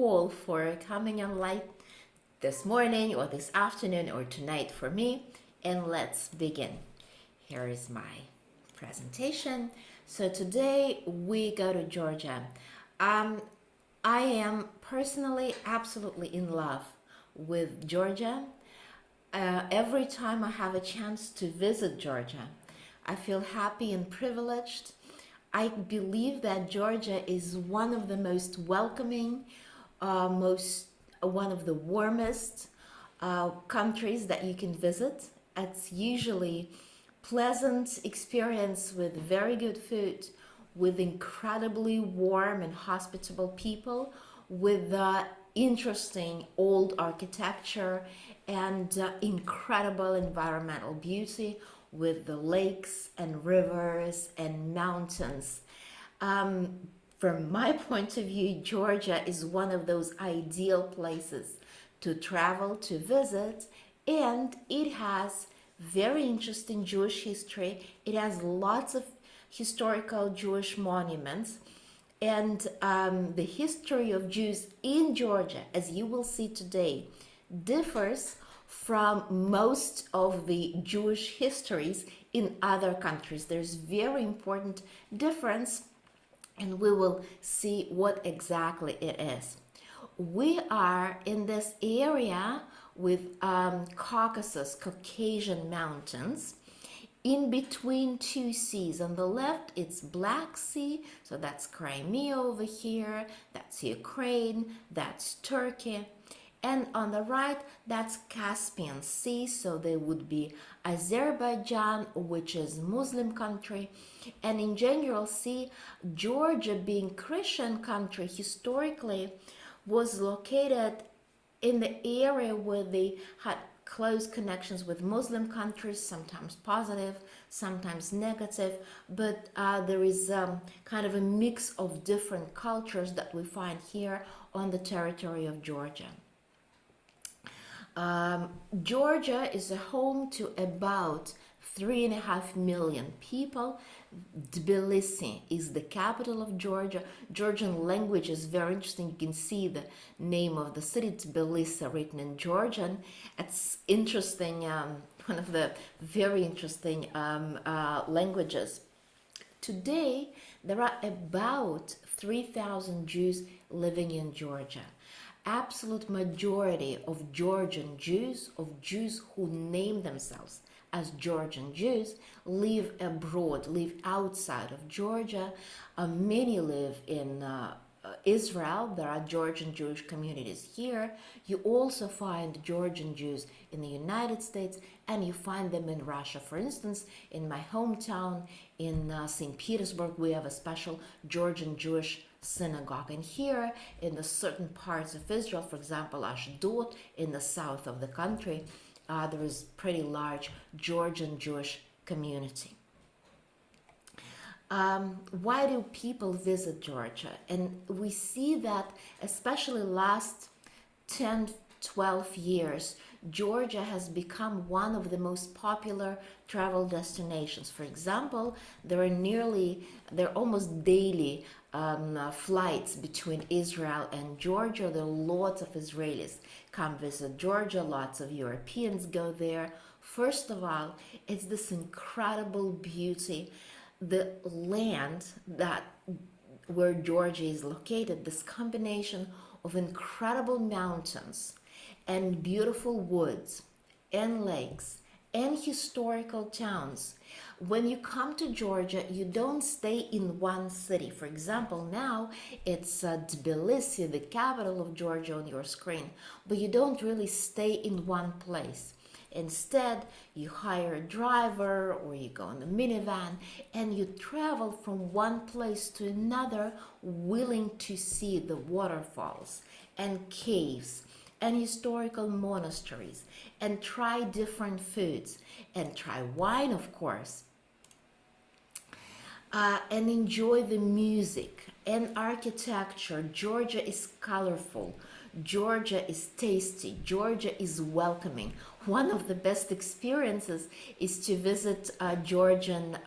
all for coming on light this morning or this afternoon or tonight for me. And let's begin. Here is my presentation. So today we go to Georgia. I am personally absolutely in love with Georgia. Every time I have a chance to visit Georgia, I feel happy and privileged. I believe that Georgia is one of the most welcoming, one of the warmest countries that you can visit. It's usually pleasant experience with very good food, with incredibly warm and hospitable people, with interesting old architecture and incredible environmental beauty, with the lakes and rivers and mountains. From my point of view, Georgia is one of those ideal places to travel, to visit, and it has very interesting Jewish history. It has lots of historical Jewish monuments, and the history of Jews in Georgia, as you will see today, differs from most of the Jewish histories in other countries. There's very important difference, and we will see what exactly it is. We are in this area with Caucasus Mountains, in between two seas. On the left, it's Black Sea, so that's Crimea over here, that's Ukraine, that's Turkey. And on the right, that's Caspian Sea, so there would be Azerbaijan, which is Muslim country. And in general, see, Georgia, being Christian country, historically was located in the area where they had close connections with Muslim countries, sometimes positive, sometimes negative, but there is kind of a mix of different cultures that we find here on the territory of Georgia. Georgia is a home to about 3.5 million people. Tbilisi is the capital of Georgia. Georgian language is very interesting. You can see the name of the city, Tbilisi, written in Georgian. It's interesting, one of the very interesting languages. Today, there are about 3,000 Jews living in Georgia. Absolute majority of Georgian Jews, of Jews who name themselves as Georgian Jews, live abroad, live outside of Georgia. Many live in Israel. There are Georgian Jewish communities here. You also find Georgian Jews in the United States, and you find them in Russia. For instance, in my hometown in St. Petersburg, we have a special Georgian Jewish synagogue. And here in the certain parts of Israel, for example, Ashdod, in the south of the country, there is pretty large Georgian Jewish community. Why do people visit Georgia? And we see that especially last 10, 12 years, Georgia has become one of the most popular travel destinations. For example, there are almost daily flights between Israel and Georgia. There are lots of Israelis come visit Georgia, lots of Europeans go there. First of all, it's this incredible beauty, the land where Georgia is located, this combination of incredible mountains and beautiful woods and lakes and historical towns. When you come to Georgia, you don't stay in one city. For example, now it's Tbilisi, the capital of Georgia, on your screen, but you don't really stay in one place. Instead, you hire a driver or you go in a minivan and you travel from one place to another, willing to see the waterfalls and caves and historical monasteries, and try different foods, and try wine, of course, and enjoy the music and architecture. Georgia is colorful. Georgia is tasty. Georgia is welcoming. One of the best experiences is to visit a Georgian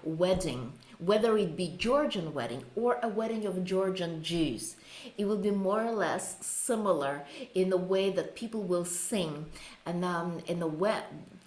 wedding whether it be Georgian wedding or a wedding of Georgian Jews. It will be more or less similar in the way that people will sing. And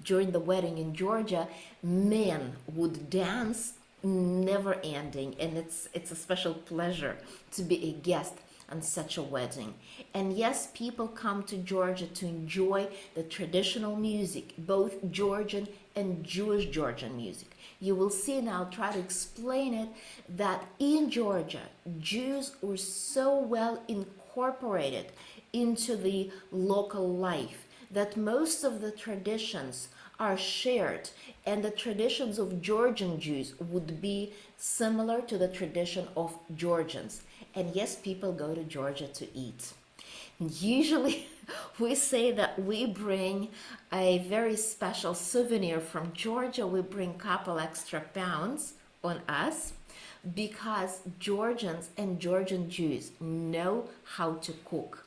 during the wedding in Georgia, men would dance never ending, and it's a special pleasure to be a guest on such a wedding. And yes, people come to Georgia to enjoy the traditional music, both Georgian and Jewish Georgian music. You will see, and I'll try to explain it, that in Georgia, Jews were so well incorporated into the local life that most of the traditions are shared, and the traditions of Georgian Jews would be similar to the tradition of Georgians. And yes, people go to Georgia to eat. Usually we say that we bring a very special souvenir from Georgia. We bring a couple extra pounds on us because Georgians and Georgian Jews know how to cook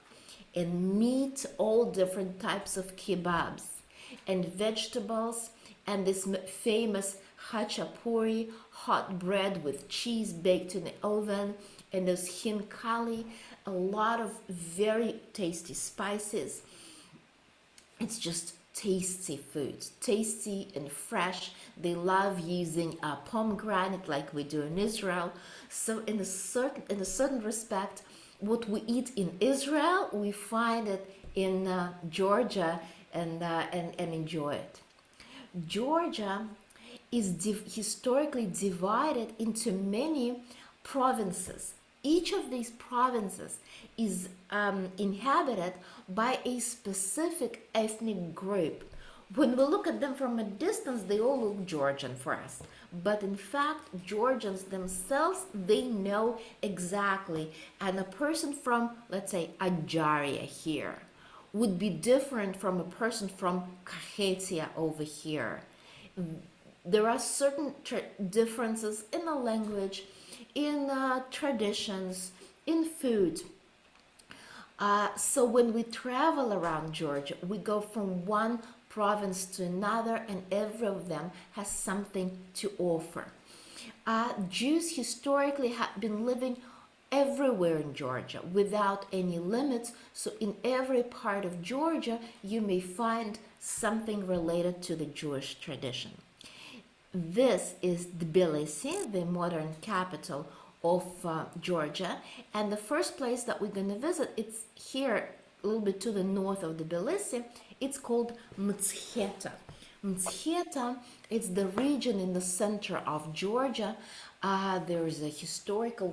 and meat, all different types of kebabs and vegetables, and this famous hachapuri, hot bread with cheese baked in the oven, and those hinkali, a lot of very tasty spices. It's just tasty food, tasty and fresh. They love using pomegranate like we do in Israel. So in a certain respect, what we eat in Israel, we find it in Georgia, and enjoy it. Georgia is historically divided into many provinces. Each of these provinces is inhabited by a specific ethnic group. When we look at them from a distance, they all look Georgian for us. But in fact, Georgians themselves, they know exactly. And a person from, let's say, Ajaria here would be different from a person from Kakheti over here. There are certain differences in the language, in traditions, in food. So when we travel around Georgia, we go from one province to another, and every of them has something to offer. Jews historically have been living everywhere in Georgia without any limits. So in every part of Georgia, you may find something related to the Jewish tradition. This is Tbilisi, the modern capital of Georgia. And the first place that we're going to visit, it's here a little bit to the north of Tbilisi. It's called Mtsheta. Mtsheta is the region in the center of Georgia. There is a historical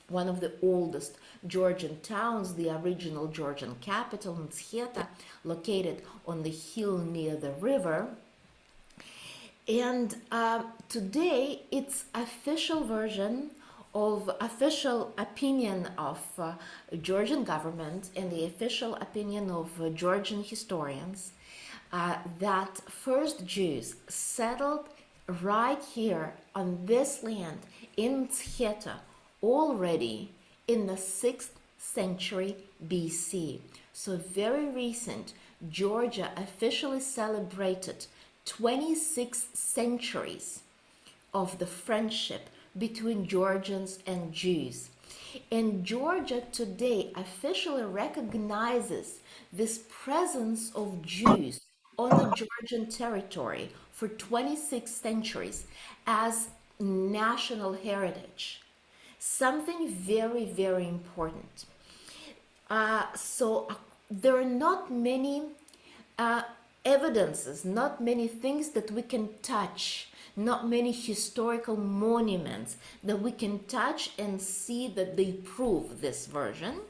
one of the oldest Georgian towns, the original Georgian capital, Mtsheta, located on the hill near the river. And today, its official version of official opinion of Georgian government and the official opinion of Georgian historians that first Jews settled right here on this land in Mtsheta already in the 6th century BC. So very recent, Georgia officially celebrated 26 centuries of the friendship between Georgians and Jews. And Georgia today officially recognizes this presence of Jews on the Georgian territory for 26 centuries as national heritage. Something very, very important. So there are not many evidences, not many things that we can touch, not many historical monuments that we can touch and see that they prove this version.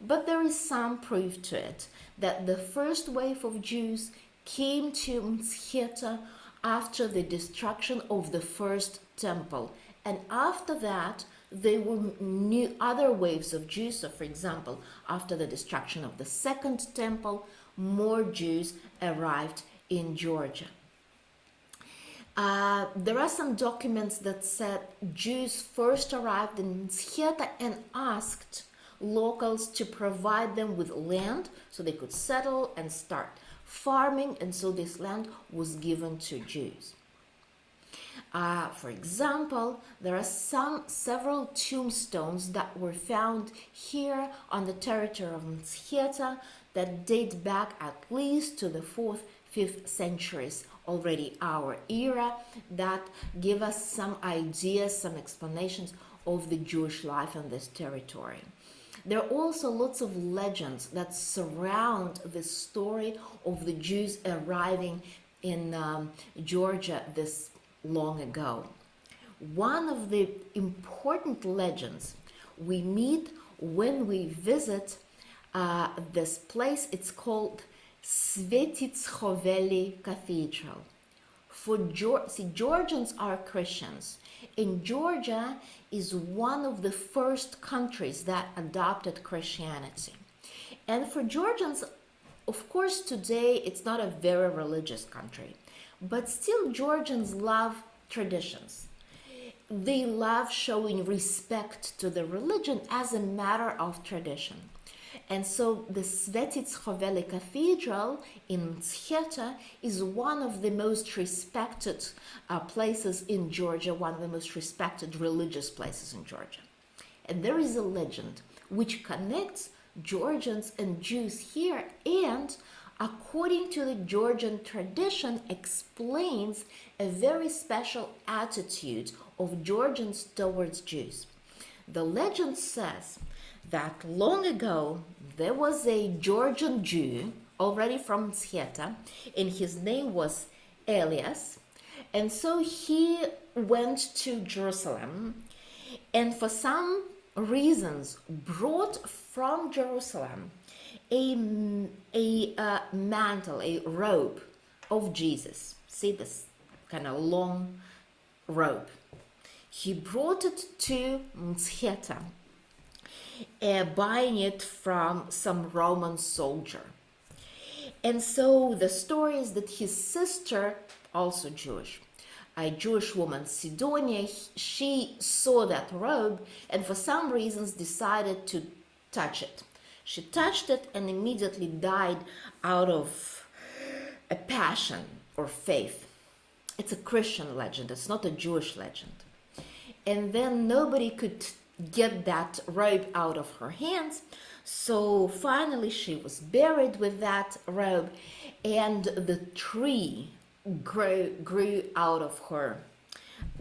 But there is some proof to it, that the first wave of Jews came to Mtsheta after the destruction of the first temple. And after that, there were new other waves of Jews. So for example, after the destruction of the second temple, more Jews arrived in Georgia. There are some documents that said Jews first arrived in Mtsheta and asked locals to provide them with land so they could settle and start farming, and so this land was given to Jews. For example, there are several tombstones that were found here on the territory of Mtskheta that date back at least to the 4th, 5th centuries, already our era, that give us some ideas, some explanations of the Jewish life on this territory. There are also lots of legends that surround the story of the Jews arriving in Georgia this long ago. One of the important legends we meet when we visit this place, it's called Svetitskhoveli Cathedral. Georgians are Christians, and Georgia is one of the first countries that adopted Christianity. And for Georgians, of course, today it's not a very religious country, but still Georgians love traditions. They love showing respect to the religion as a matter of tradition. And so the Svetitskhoveli Cathedral in Mtskheta is one of the most respected places in Georgia, one of the most respected religious places in Georgia. And there is a legend which connects Georgians and Jews here, and according to the Georgian tradition, explains a very special attitude of Georgians towards Jews. The legend says that long ago there was a Georgian Jew already from Mtskheta, and his name was Elias, and so he went to Jerusalem and for some reasons brought from Jerusalem a mantle, a robe of Jesus. See this kind of long robe. He brought it to Mtskheta, buying it from some Roman soldier. And so the story is that his sister, also Jewish, a Jewish woman, Sidonia, she saw that robe and for some reasons decided to touch it. She touched it and immediately died out of a passion or faith. It's a Christian legend, it's not a Jewish legend. And then nobody could get that robe out of her hands, so finally she was buried with that robe, and the tree grew out of her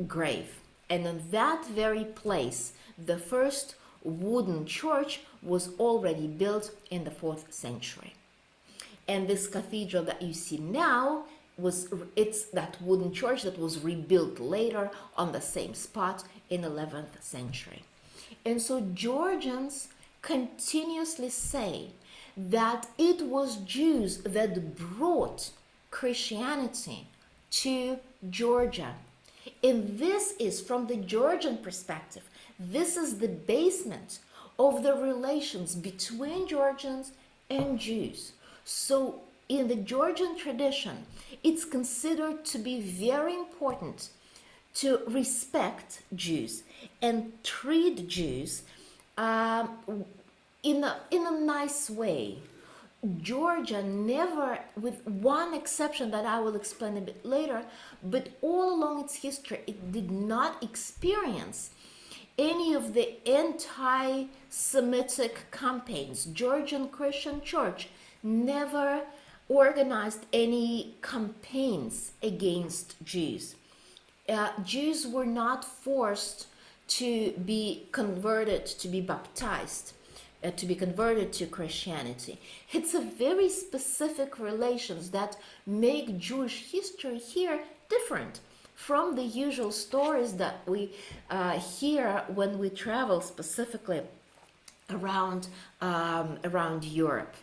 grave. And in that very place, the first wooden church was already built in the 4th century. And this cathedral that you see now, it's that wooden church that was rebuilt later on the same spot in 11th century. And so Georgians continuously say that it was Jews that brought Christianity to Georgia. And this is, from the Georgian perspective, this is the basement of the relations between Georgians and Jews. So in the Georgian tradition, it's considered to be very important to respect Jews and treat Jews in a nice way. Georgia never, with one exception that I will explain a bit later, but all along its history, it did not experience any of the anti-Semitic campaigns. Georgian Christian Church never organized any campaigns against Jews. Jews were not forced to be converted, to be baptized, to be converted to Christianity. It's a very specific relations that make Jewish history here different from the usual stories that we hear when we travel specifically around Europe.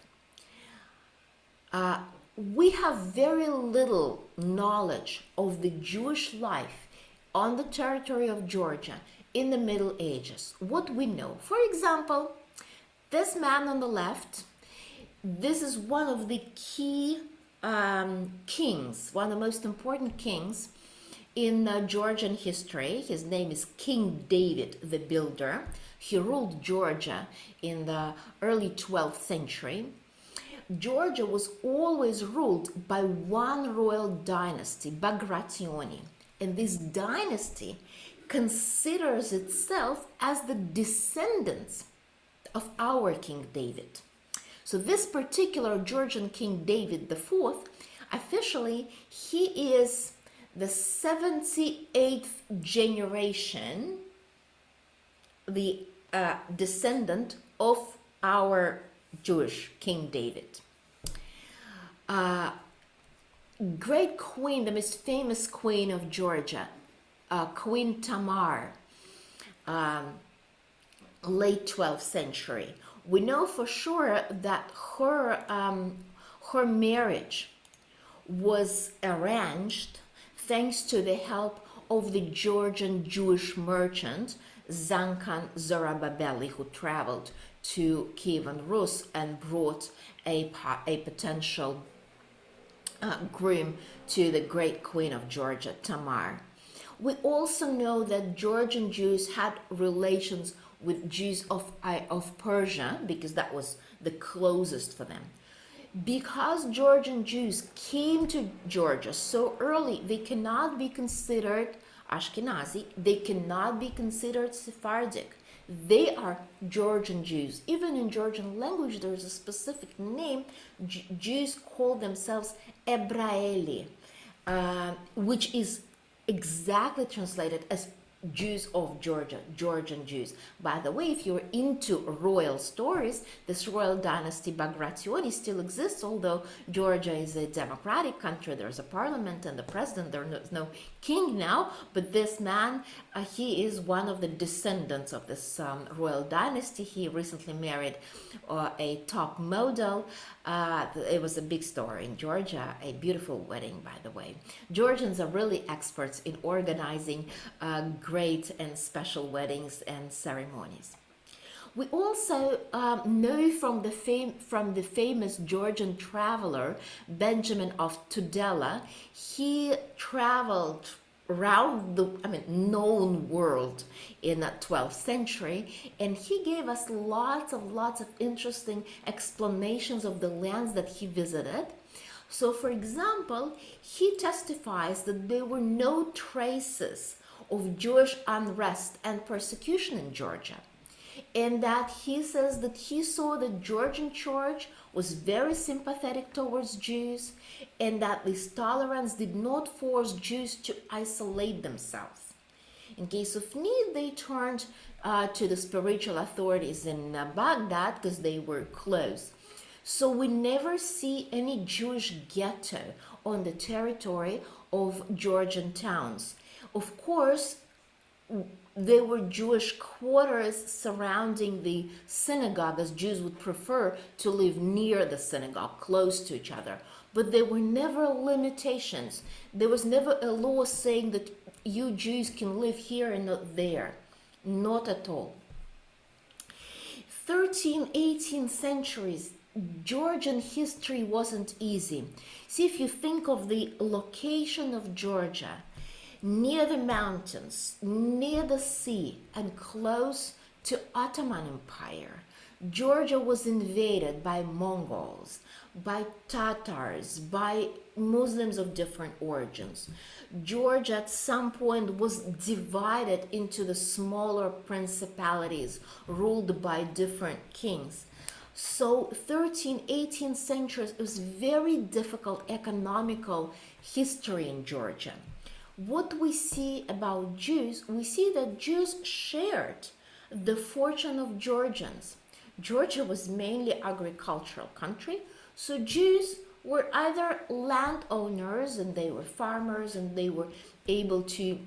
We have very little knowledge of the Jewish life on the territory of Georgia in the Middle Ages. What we know, for example, this man on the left, this is one of the key kings, one of the most important kings in Georgian history. His name is King David the Builder. He ruled Georgia in the early 12th century. Georgia was always ruled by one royal dynasty, Bagrationi, a And this dynasty considers itself as the descendants of our King David. So this particular Georgian King David IV, officially, he is the 78th generation, the descendant of our Jewish King David. Great queen, the most famous queen of Georgia, Queen Tamar, late 12th century. We know for sure that her marriage was arranged thanks to the help of the Georgian Jewish merchant Zankan Zorobabeli, who traveled to Kievan Rus and brought a potential groom to the great queen of Georgia, Tamar. We also know that Georgian Jews had relations with Jews of Persia, because that was the closest for them. Because Georgian Jews came to Georgia so early, they cannot be considered Ashkenazi, they cannot be considered Sephardic. They are Georgian Jews. Even in Georgian language, there is a specific name. Jews call themselves Ebraeli, which is exactly translated as Jews of Georgia, Georgian Jews. By the way, if you're into royal stories, this royal dynasty Bagrationi still exists, although Georgia is a democratic country. There's a parliament and the president. There's no king now, but this man, he is one of the descendants of this royal dynasty. He recently married a top model. It was a big story in Georgia, a beautiful wedding, by the way. Georgians are really experts in organizing great and special weddings and ceremonies. We also know from the famous Georgian traveler Benjamin of Tudela. He traveled around the known world in the 12th century, and he gave us lots of interesting explanations of the lands that he visited. So, for example, he testifies that there were no traces of Jewish unrest and persecution in Georgia, and that he says that he saw the Georgian church was very sympathetic towards Jews, and that this tolerance did not force Jews to isolate themselves. In case of need, they turned to the spiritual authorities in Baghdad because they were close. So we never see any Jewish ghetto on the territory of Georgian towns. Of course, there were Jewish quarters surrounding the synagogue, as Jews would prefer to live near the synagogue, close to each other. But there were never limitations. There was never a law saying that you Jews can live here and not there. Not at all. 13th, 18th centuries, Georgian history wasn't easy. See, if you think of the location of Georgia, near the mountains, near the sea, and close to Ottoman Empire, Georgia was invaded by Mongols, by Tatars, by Muslims of different origins. Georgia at some point was divided into the smaller principalities ruled by different kings. So 13th, 18th centuries, it was very difficult economical history in Georgia. What we see about Jews, we see that Jews shared the fortune of Georgians. Georgia was mainly agricultural country, so Jews were either landowners, and they were farmers, and they were able to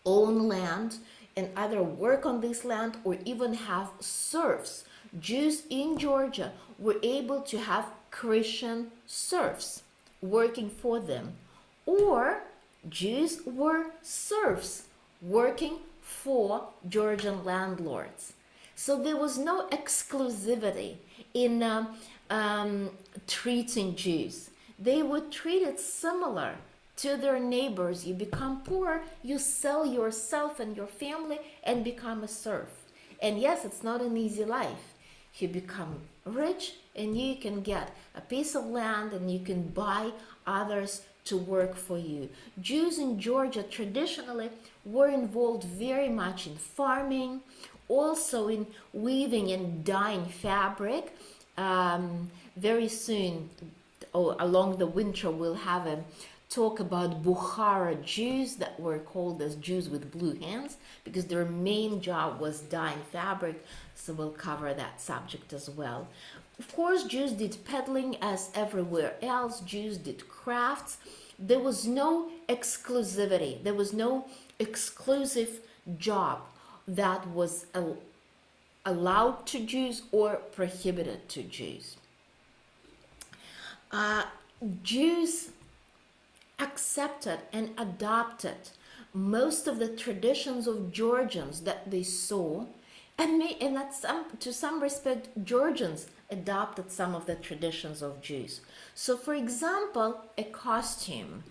own land and either work on this land or even have serfs. Jews in Georgia were able to have Christian serfs working for them, or Jews were serfs working for Georgian landlords. So there was no exclusivity in treating Jews. They were treated similar to their neighbors. You become poor, you sell yourself and your family and become a serf. And yes, it's not an easy life. You become rich and you can get a piece of land and you can buy others to work for you. Jews in Georgia traditionally were involved very much in farming, also in weaving and dyeing fabric. Very soon, along the winter, we'll have a talk about Bukhara Jews that were called as Jews with blue hands because their main job was dyeing fabric, so we'll cover that subject as well. Of course, Jews did peddling as everywhere else. Jews did crafts. There was no exclusivity. There was no exclusive job that was allowed to Jews or prohibited to Jews. Jews accepted and adopted most of the traditions of Georgians that they saw, and to some respect, Georgians adopted some of the traditions of Jews. So, for example, a costume.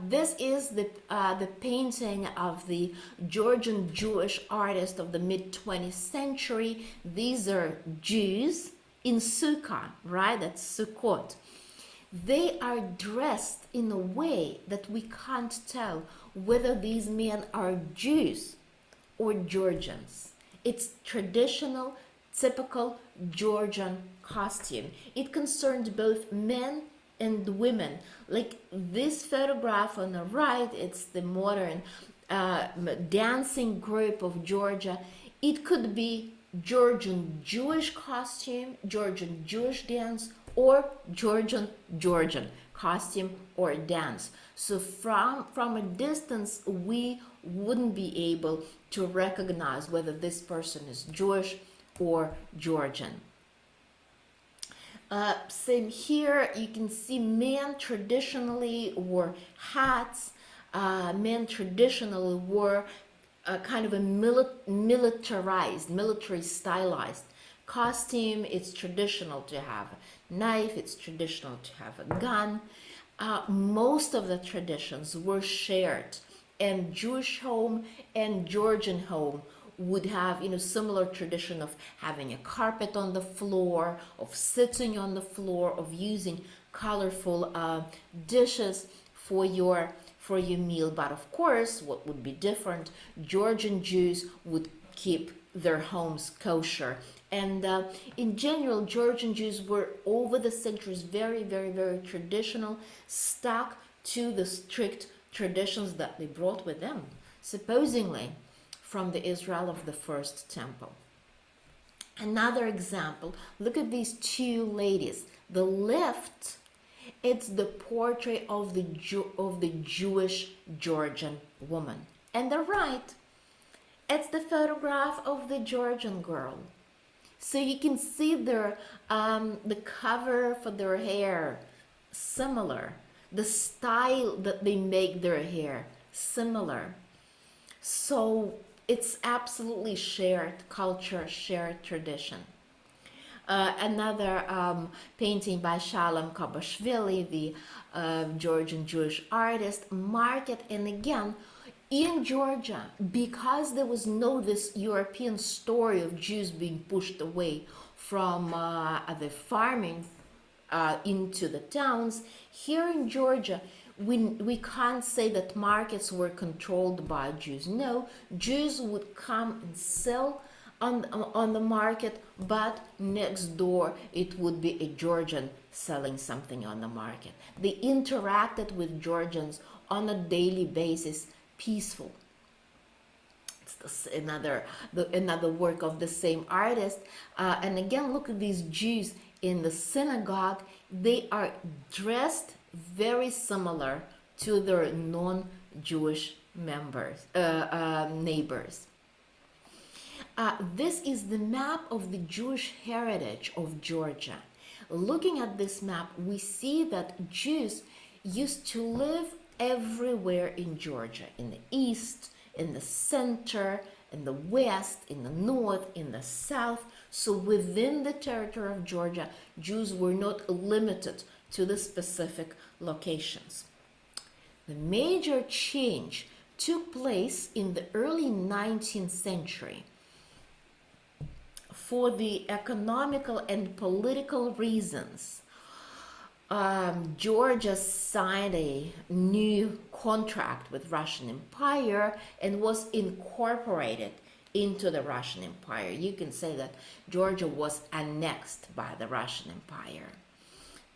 This is the painting of the Georgian Jewish artist of the mid-20th century. These are Jews in Sukkah, right? That's Sukkot. They are dressed in a way that we can't tell whether these men are Jews or Georgians. It's traditional, typical Georgian costume. It concerned both men and women. Like this photograph on the right, it's the modern dancing group of Georgia. It could be Georgian Jewish costume, Georgian Jewish dance, or Georgian costume or dance. So from a distance, we wouldn't be able to recognize whether this person is Jewish or Georgian. Same here, you can see men traditionally wore hats. Men traditionally wore kind of a military stylized costume. It's traditional to have a knife, it's traditional to have a gun. Most of the traditions were shared, and Jewish home and Georgian home would have similar tradition of having a carpet on the floor, of sitting on the floor, of using colorful dishes for your meal. But of course, what would be different, Georgian Jews would keep their homes kosher. And in general, Georgian Jews were over the centuries very, very, very traditional, stuck to the strict traditions that they brought with them, supposedly from the Israel of the First Temple. Another example, look at these two ladies. The left, it's the portrait of the Jewish Georgian woman. And the right, it's the photograph of the Georgian girl. So you can see their the cover for their hair, similar. The style that they make their hair, similar. So it's absolutely shared culture, shared tradition. Another painting by Shalom Kabashvili, the Georgian Jewish artist, market. And again, in Georgia, because there was this European story of Jews being pushed away from the farming into the towns, here in Georgia, we can't say that markets were controlled by Jews. No, Jews would come and sell on the market, but next door it would be a Georgian selling something on the market. They interacted with Georgians on a daily basis, peaceful. It's another work of the same artist. And again, look at these Jews in the synagogue. They are dressed very similar to their non-Jewish neighbors. This is the map of the Jewish heritage of Georgia. Looking at this map, we see that Jews used to live everywhere in Georgia, in the east, in the center, in the west, in the north, in the south. So within the territory of Georgia, Jews were not limited to the specific locations. The major change took place in the early 19th century. For the economical and political reasons, Georgia signed a new contract with Russian Empire and was incorporated into the Russian Empire. You can say that Georgia was annexed by the Russian Empire.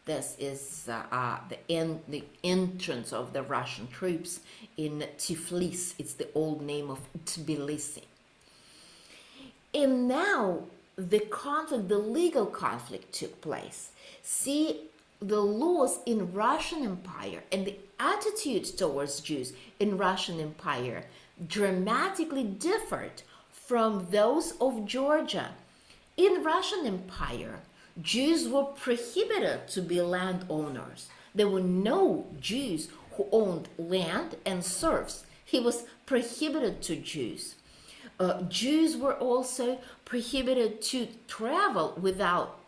This is the entrance of the Russian troops in Tiflis. It's the old name of Tbilisi. And now the conflict, the legal conflict took place. See, the laws in Russian Empire and the attitudes towards Jews in Russian Empire dramatically differed from those of Georgia. In Russian Empire, Jews were prohibited to be landowners. There were no Jews who owned land and serfs. It was prohibited to Jews. Jews were also prohibited to travel without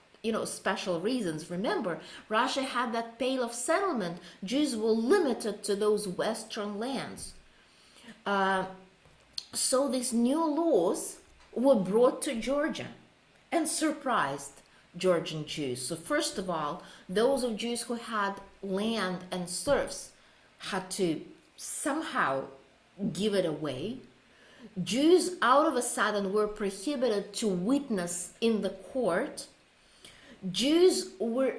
special reasons. Remember, Russia had that Pale of Settlement. Jews were limited to those western lands. So these new laws were brought to Georgia and surprised Georgian Jews. So first of all, those of Jews who had land and serfs had to somehow give it away. Jews out of a sudden were prohibited to witness in the court. Jews were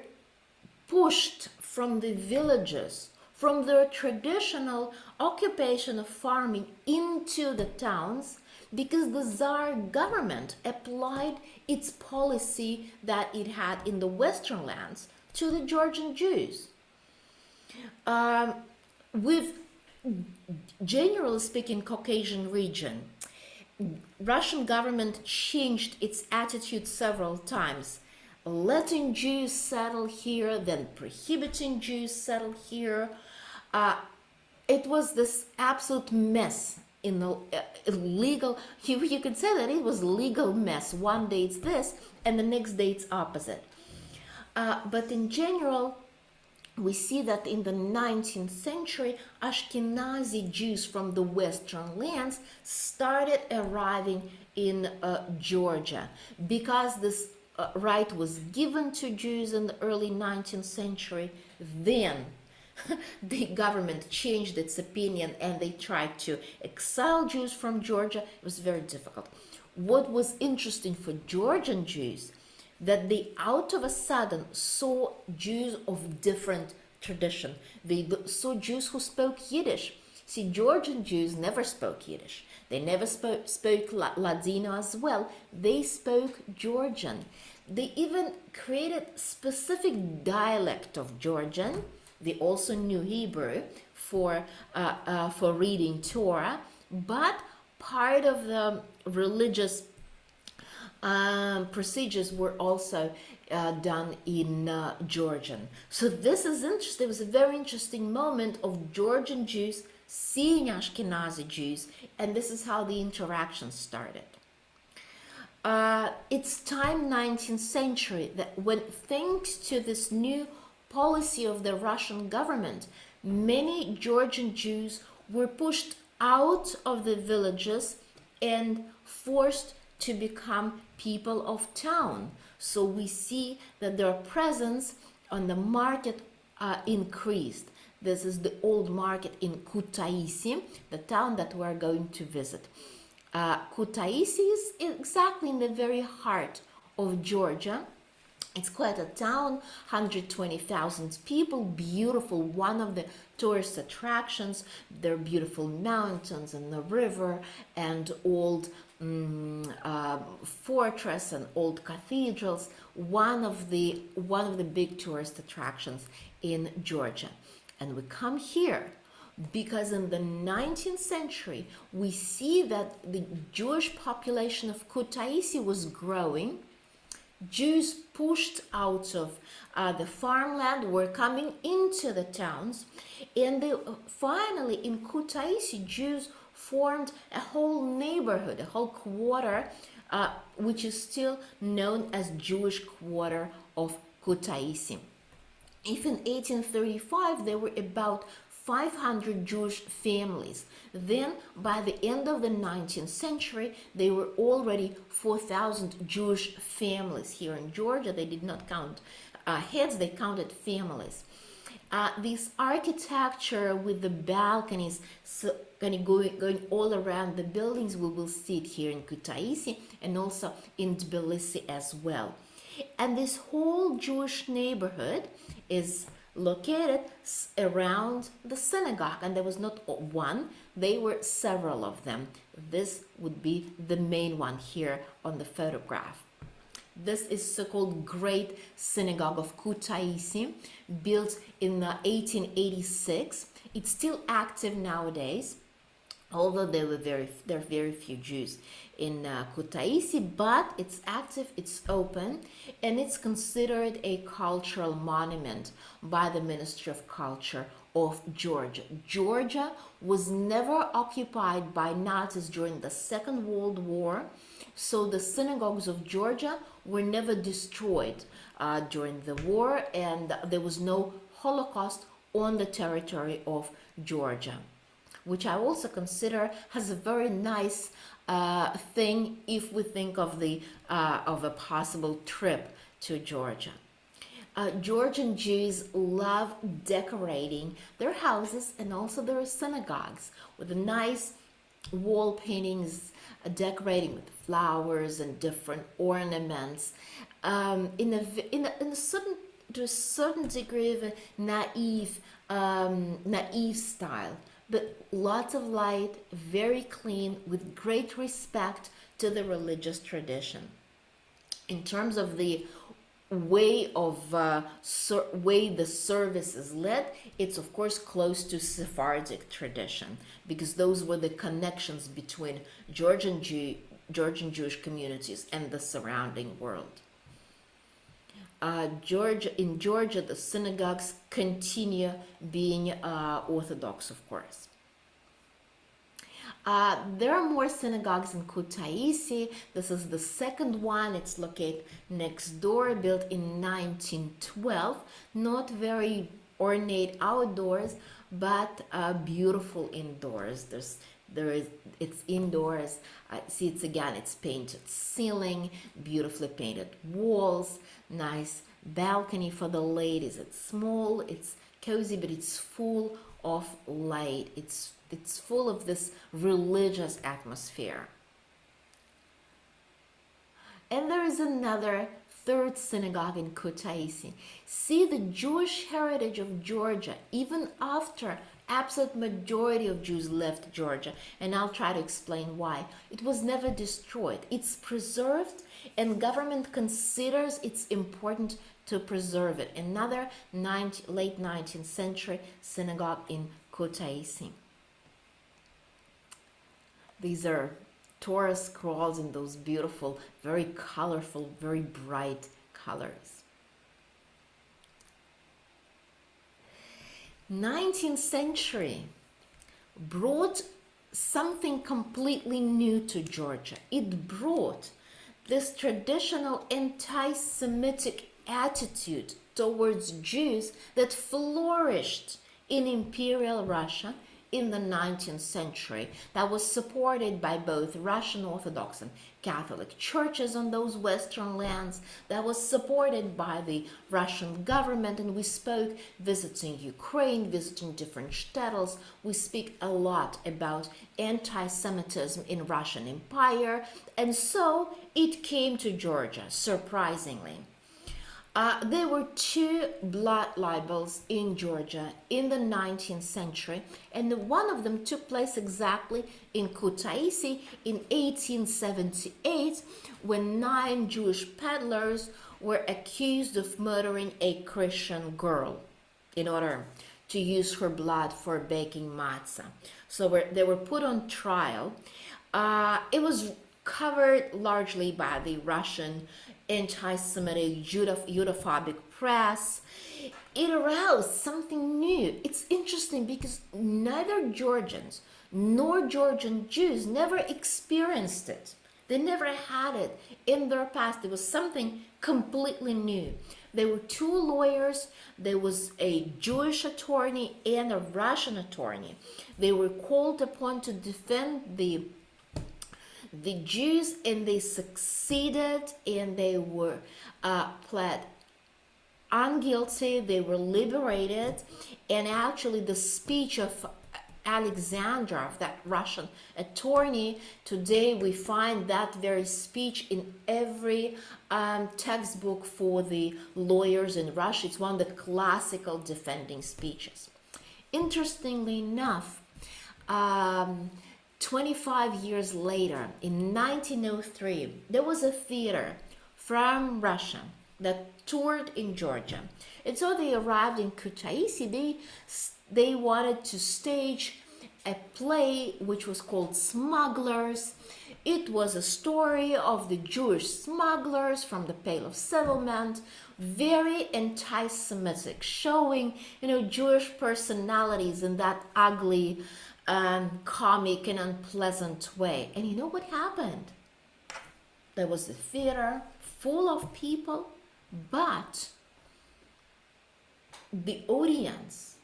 pushed from the villages, from their traditional occupation of farming into the towns, because the Tsar government applied its policy that it had in the Western lands to the Georgian Jews. With, generally speaking, Caucasian region, Russian government changed its attitude several times, letting Jews settle here, then prohibiting Jews settle here. It was this absolute mess in the legal, you could say that it was legal mess. One day it's this and the next day it's opposite. But in general, we see that in the 19th century, Ashkenazi Jews from the Western lands started arriving in Georgia. Because this right was given to Jews in the early 19th century, then the government changed its opinion and they tried to exile Jews from Georgia. It was very difficult. What was interesting for Georgian Jews, that they out of a sudden saw Jews of different tradition. They saw Jews who spoke Yiddish. See, Georgian Jews never spoke Yiddish. They never spoke Ladino as well. They spoke Georgian. They even created specific dialect of Georgian. They also knew Hebrew for reading Torah, but part of the religious procedures were also done in Georgian. So this is interesting. It was a very interesting moment of Georgian Jews seeing Ashkenazi Jews, and this is how the interaction started. It's time 19th century that when, thanks to this new policy of the Russian government, many Georgian Jews were pushed out of the villages and forced to become people of town. So we see that their presence on the market increased. This is the old market in Kutaisi, the town that we're going to visit. Kutaisi is exactly in the very heart of Georgia. It's quite a town, 120,000 people, beautiful, one of the tourist attractions. There are beautiful mountains and the river and old fortress and old cathedrals, one of the big tourist attractions in Georgia. And we come here because in the 19th century we see that the Jewish population of Kutaisi was growing. Jews pushed out of the farmland were coming into the towns, and they finally in Kutaisi Jews formed a whole neighborhood, a whole quarter, which is still known as Jewish quarter of Kutaisi. If in 1835 there were about 500 Jewish families. Then, by the end of the 19th century, there were already 4,000 Jewish families here in Georgia. They did not count heads, they counted families. This architecture with the balconies going all around the buildings, we will see it here in Kutaisi and also in Tbilisi as well. And this whole Jewish neighborhood is located around the synagogue, and there was not one, they were several of them. This would be the main one here on the photograph. This is so-called Great Synagogue of Kutaisi, built in 1886. It's still active nowadays, although there are very few Jews in Kutaisi, but it's active, it's open, and it's considered a cultural monument by the Ministry of Culture of Georgia. Georgia was never occupied by Nazis during the Second World War, so the synagogues of Georgia were never destroyed during the war, and there was no Holocaust on the territory of Georgia, which I also consider has a very nice thing if we think of a possible trip to Georgia. Georgian Jews love decorating their houses and also their synagogues with nice wall paintings, decorating with flowers and different ornaments, in a certain degree of a naive style, but lots of light, very clean, with great respect to the religious tradition. In terms of the way the service is led, it's of course close to Sephardic tradition, because those were the connections between Georgian Jewish communities and the surrounding world. In Georgia, the synagogues continue being Orthodox, of course. There are more synagogues in Kutaisi. This is the second one. It's located next door, built in 1912. Not very ornate outdoors, but beautiful indoors. It's indoors. See, it's painted ceiling, beautifully painted walls, nice balcony for the ladies. It's small, it's cozy, but it's full of light. It's full of this religious atmosphere. And there is another third synagogue in Kutaisi. See the Jewish heritage of Georgia, even after absolute majority of Jews left Georgia, and I'll try to explain why. It was never destroyed. It's preserved, and government considers it's important to preserve it. Another late 19th century synagogue in Kutaisi. These are Torah scrolls in those beautiful, very colorful, very bright colors. 19th century brought something completely new to Georgia. It brought this traditional anti-Semitic attitude towards Jews that flourished in Imperial Russia in the 19th century, that was supported by both Russian Orthodox and Catholic churches on those Western lands, that was supported by the Russian government, and we spoke visiting Ukraine, visiting different shtetls. We speak a lot about anti-Semitism in Russian Empire, and so it came to Georgia, surprisingly. There were two blood libels in Georgia in the 19th century, and one of them took place exactly in Kutaisi in 1878, when 9 Jewish peddlers were accused of murdering a Christian girl in order to use her blood for baking matzah. So they were put on trial. It was covered largely by the Russian anti-Semitic Judophobic press. It aroused something new. It's interesting because neither Georgians nor Georgian Jews never experienced it. They never had it in their past. It was something completely new. There were two lawyers. There was a Jewish attorney and a Russian attorney. They were called upon to defend the Jews, and they succeeded, and they were pled unguilty. They were liberated, and actually the speech of Alexander, of that Russian attorney, today we find that very speech in every textbook for the lawyers in Russia. It's one of the classical defending speeches. Interestingly enough, 25 years later, in 1903, there was a theater from Russia that toured in Georgia. And so they arrived in Kutaisi. They wanted to stage a play which was called Smugglers. It was a story of the Jewish smugglers from the Pale of Settlement, very anti-Semitic, showing, Jewish personalities in that ugly, comic and unpleasant way. And you know what happened? There was a theater full of people, but the audience,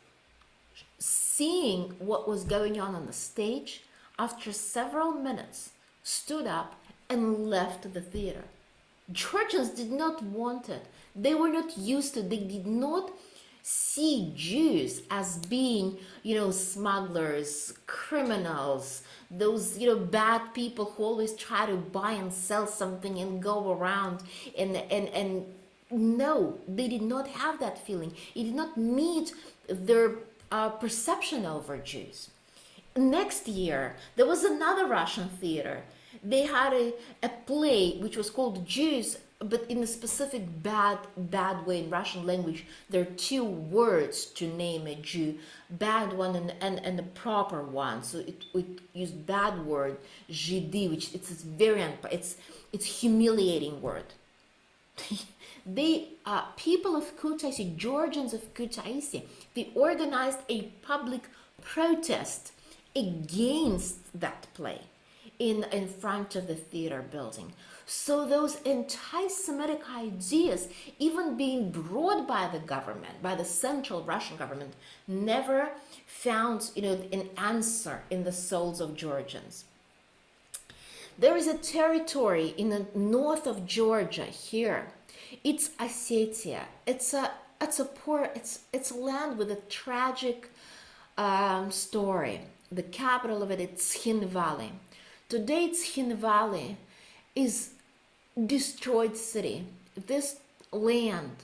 seeing what was going on the stage, after several minutes, stood up and left the theater. Georgians did not want it. They were not used to it. They did not see Jews as being, smugglers, criminals, those, bad people who always try to buy and sell something and go around and no, they did not have that feeling. It did not meet their perception over Jews. Next year, there was another Russian theater. They had a play which was called Jews, but in a specific bad way in Russian language. There are two words to name a Jew, bad one and a proper one. So it used bad word, Zhidi, which it's humiliating word. They people of Kutaisi, Georgians of Kutaisi, they organized a public protest against that play in front of the theater building. So those anti-Semitic ideas, even being brought by the government, by the central Russian government, never found, an answer in the souls of Georgians. There is a territory in the north of Georgia here. It's Ossetia. It's a land with a tragic story. The capital of it's Tskhinvali. Today, Tskhinvali is destroyed city. This land,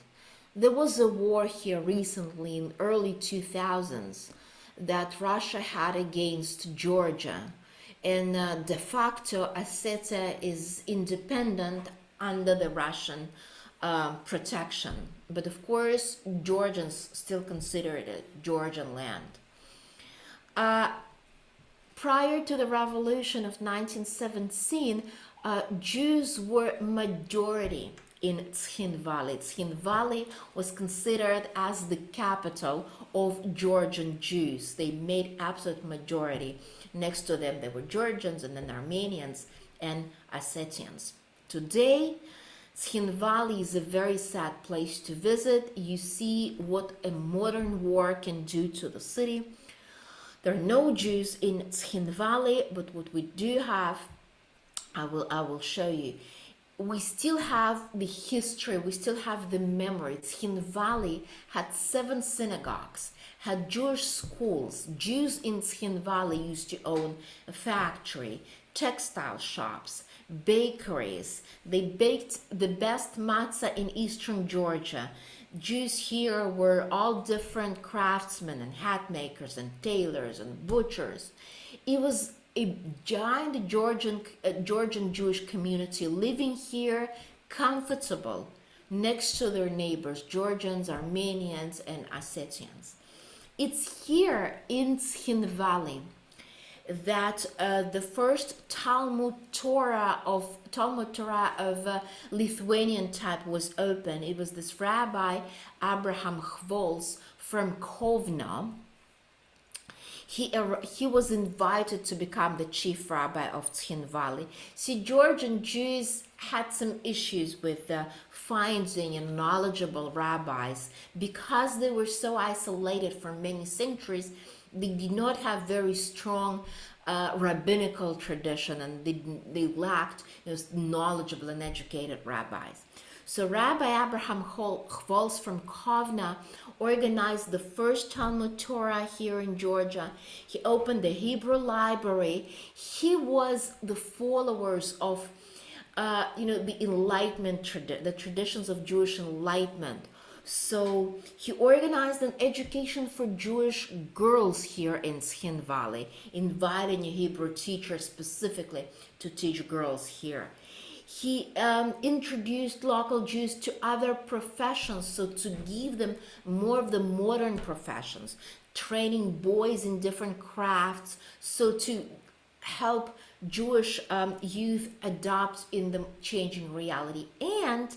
there was a war here recently in early 2000s that Russia had against Georgia, and de facto Ossetia is independent under the Russian protection. But of course, Georgians still consider it Georgian land. Prior to the revolution of 1917, Jews were majority in Tskhinvali. Tskhinvali was considered as the capital of Georgian Jews. They made absolute majority. Next to them, there were Georgians and then Armenians and Ossetians. Today, Tskhinvali is a very sad place to visit. You see what a modern war can do to the city. There are no Jews in Tskhinvali, but what we do have, I will show you. We still have the history, we still have the memory. Tskhinvali had 7 synagogues, had Jewish schools. Jews in Tskhinvali used to own a factory, textile shops, bakeries. They baked the best matzah in eastern Georgia. Jews here were all different craftsmen and hat makers and tailors and butchers. It was a giant Georgian Jewish community living here, comfortable, next to their neighbors, Georgians, Armenians, and Ossetians. It's here in Tskhinvali that the first Talmud Torah of Lithuanian type was opened. It was this Rabbi Abraham Chvolz from Kovno. he was invited to become the chief rabbi of Tzhin Valley. See, Georgian Jews had some issues with finding and knowledgeable rabbis because they were so isolated for many centuries. They did not have very strong rabbinical tradition, and they lacked knowledgeable and educated rabbis. So Rabbi Abraham Chvolz from Kovna organized the first Talmud Torah here in Georgia. He opened the Hebrew library. He was the followers of the Enlightenment, the traditions of Jewish Enlightenment. So he organized an education for Jewish girls here in Tzhin Valley, inviting a Hebrew teacher specifically to teach girls here. He introduced local Jews to other professions, so to give them more of the modern professions, training boys in different crafts, so to help Jewish youth adapt in the changing reality. And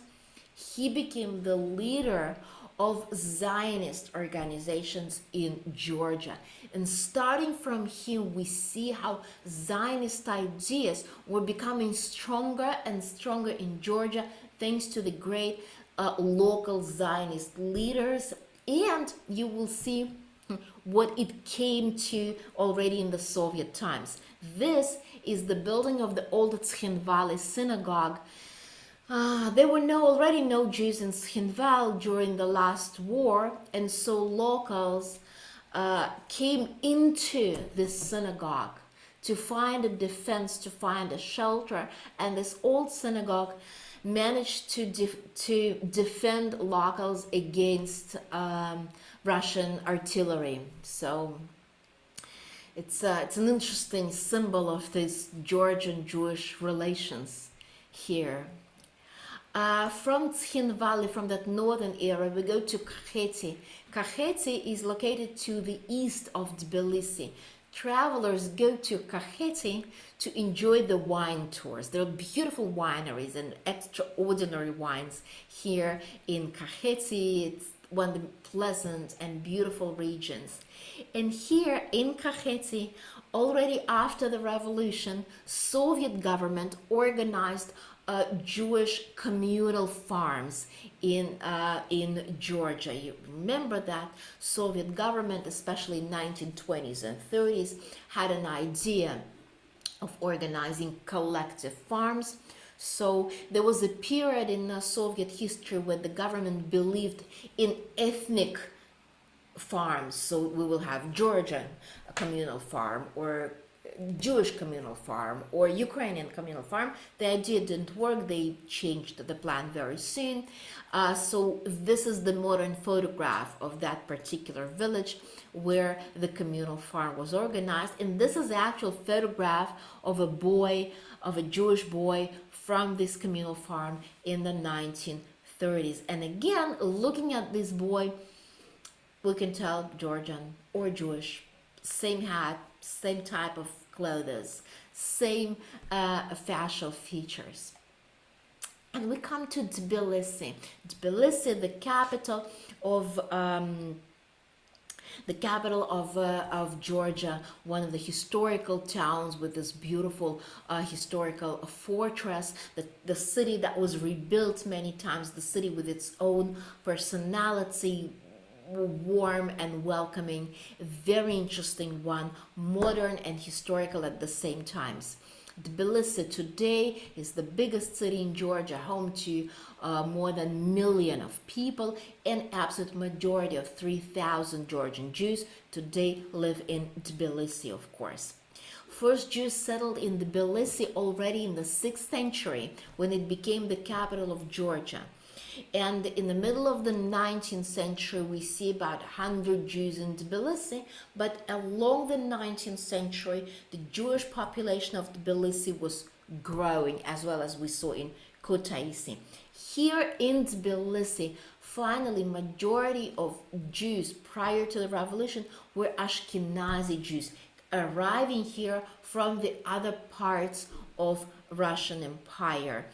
he became the leader of Zionist organizations in Georgia. And starting from him, we see how Zionist ideas were becoming stronger and stronger in Georgia, thanks to the great local Zionist leaders. And you will see what it came to already in the Soviet times. This is the building of the old Tzhin Valley synagogue. There were already no Jews in Tzhin Valley during the last war, and so locals came into this synagogue to find a defense, to find a shelter, and this old synagogue managed to defend locals against Russian artillery. So it's an interesting symbol of this Georgian Jewish relations here. From Tzhin Valley, from that northern area, we go to Kakheti. Kakheti is located to the east of Tbilisi. Travelers go to Kakheti to enjoy the wine tours. There are beautiful wineries and extraordinary wines here in Kakheti. It's one of the pleasant and beautiful regions. And here in Kakheti, already after the revolution, Soviet government organized Jewish communal farms in Georgia. You remember that Soviet government, especially in 1920s and 30s, had an idea of organizing collective farms. So there was a period in Soviet history where the government believed in ethnic farms. So we will have Georgian communal farm, or Jewish communal farm, or Ukrainian communal farm. The idea didn't work. They changed the plan very soon. So this is the modern photograph of that particular village where the communal farm was organized. And this is the actual photograph of a boy, of a Jewish boy from this communal farm in the 1930s. And again, looking at this boy, we can tell Georgian or Jewish. Same hat, same type of clothes, same facial features. And we come to Tbilisi. Tbilisi, the capital of Georgia, one of the historical towns with this beautiful historical fortress, the city that was rebuilt many times, the city with its own personality, warm and welcoming, very interesting one, modern and historical at the same times. Tbilisi today is the biggest city in Georgia, home to more than 1 million of people, and absolute majority of 3,000 Georgian Jews today live in Tbilisi, of course. First Jews settled in Tbilisi already in the 6th century when it became the capital of Georgia. And in the middle of the 19th century, we see about 100 Jews in Tbilisi, but along the 19th century, the Jewish population of Tbilisi was growing, as well as we saw in Kutaisi. Here in Tbilisi, finally, majority of Jews prior to the revolution were Ashkenazi Jews, arriving here from the other parts of Russian Empire.